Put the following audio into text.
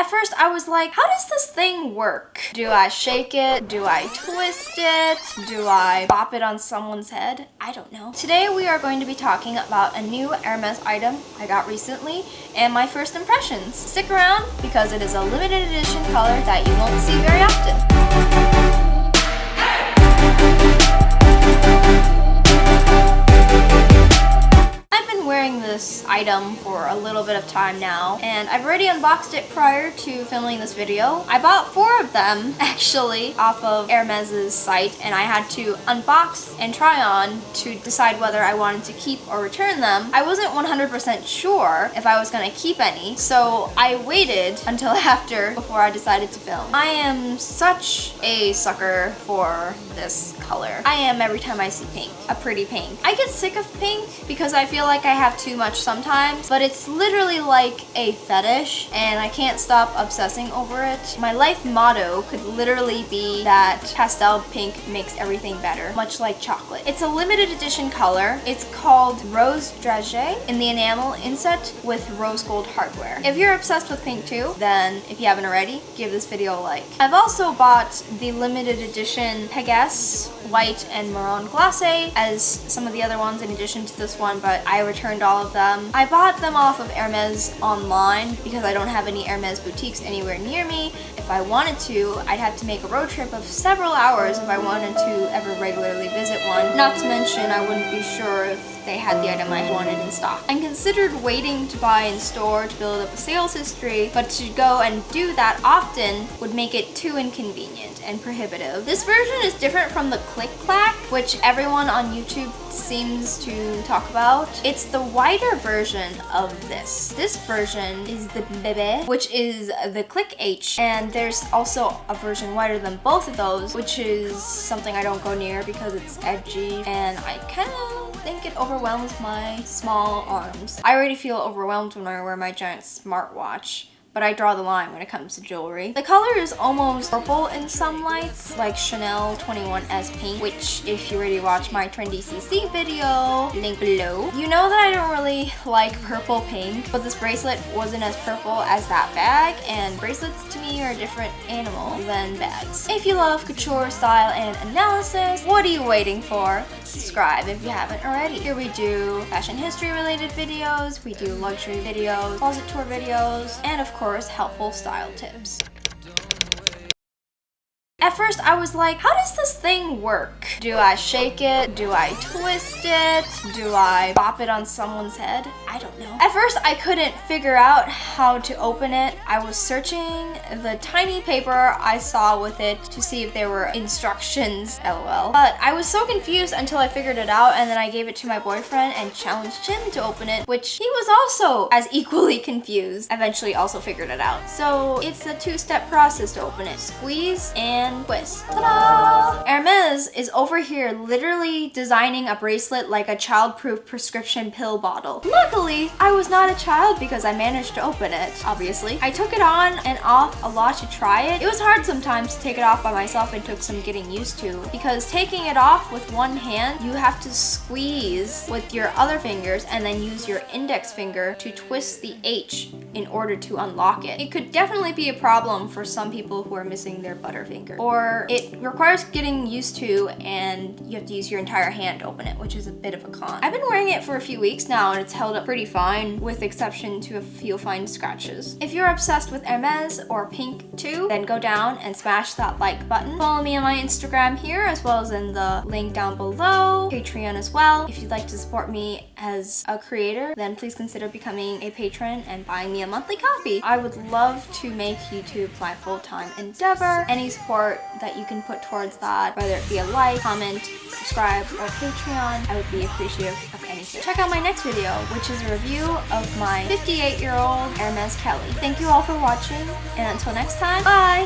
At first I was like, how does this thing work? Do I shake it? Do I twist it? Do I bop it on someone's head? I don't know. Today we are going to be talking about a new Hermes item I got recently and my first impressions. Stick around because it is a limited edition color that you won't see very often. Wearing this item for a little bit of time now, and I've already unboxed it prior to filming this video. I bought 4 of them actually off of Hermes's site, and I had to unbox and try on to decide whether I wanted to keep or return them. I wasn't 100% sure if I was gonna keep any, so I waited until after before I decided to film. I am such a sucker for this color. I am every time I see pink, a pretty pink. I get sick of pink because I feel like I have too much sometimes, but it's literally like a fetish and I can't stop obsessing over it. My life motto could literally be that pastel pink makes everything better, much like chocolate. It's a limited edition color. It's called Rose Dragee in the enamel inset with rose gold hardware. If you're obsessed with pink too, then if you haven't already, give this video a like. I've also bought the limited edition Pegasus white and maroon glacé as some of the other ones in addition to this one, but I returned all of them. I bought them off of Hermes online because I don't have any Hermes boutiques anywhere near me. If I wanted to, I'd have to make a road trip of several hours if I wanted to ever regularly visit one. Not to mention, I wouldn't be sure if they had the item I wanted in stock. I considered waiting to buy in store to build up a sales history, but to go and do that often would make it too inconvenient and prohibitive. This version is different from the Clic Clack, which everyone on YouTube seems to talk about. It's the wider version of this. This version is the Bebe, which is the Clic H, and there's also a version wider than both of those, which is something I don't go near because it's edgy and I kind of think it overwhelms my small arms. I already feel overwhelmed when I wear my giant smartwatch, but I draw the line when it comes to jewelry. The color is almost purple in some lights, like Chanel 21S pink, which if you already watched my Trendy CC video, link below, you know that I don't really like purple pink, but this bracelet wasn't as purple as that bag, and bracelets to me are a different animal than bags. If you love couture style and analysis, what are you waiting for? Subscribe if you haven't already. Here we do fashion history related videos, we do luxury videos, closet tour videos, and of course, helpful style tips. At first I was like, how does this thing work? Do I shake it? Do I twist it? Do I bop it on someone's head? I don't know. At first I couldn't figure out how to open it. I was searching the tiny paper I saw with it to see if there were instructions, lol. But I was so confused until I figured it out, and then I gave it to my boyfriend and challenged him to open it, which he was also as equally confused. Eventually also figured it out. So it's a 2-step process to open it. Squeeze and twist. Ta-da! Hermes is over here literally designing a bracelet like a child-proof prescription pill bottle. Luckily, I was not a child because I managed to open it, obviously. I took it on and off a lot to try it. It was hard sometimes to take it off by myself and took some getting used to, because taking it off with one hand, you have to squeeze with your other fingers and then use your index finger to twist the H in order to unlock it. It could definitely be a problem for some people who are missing their butterfinger, or it requires getting used to and you have to use your entire hand to open it, which is a bit of a con. I've been wearing it for a few weeks now and it's held up pretty fine, with exception to a few fine scratches. If you're obsessed with Hermes or pink too, then go down and smash that like button. Follow me on my Instagram here as well as in the link down below, Patreon as well. If you'd like to support me as a creator, then please consider becoming a patron and buying me a monthly copy. I would love to make YouTube my full-time endeavor. Any support that you can put towards that, whether it be a like, comment, subscribe, or Patreon, I would be appreciative of anything. Check out my next video, which is a review of my 58-year-old Hermes Kelly. Thank you all for watching, and until next time, bye!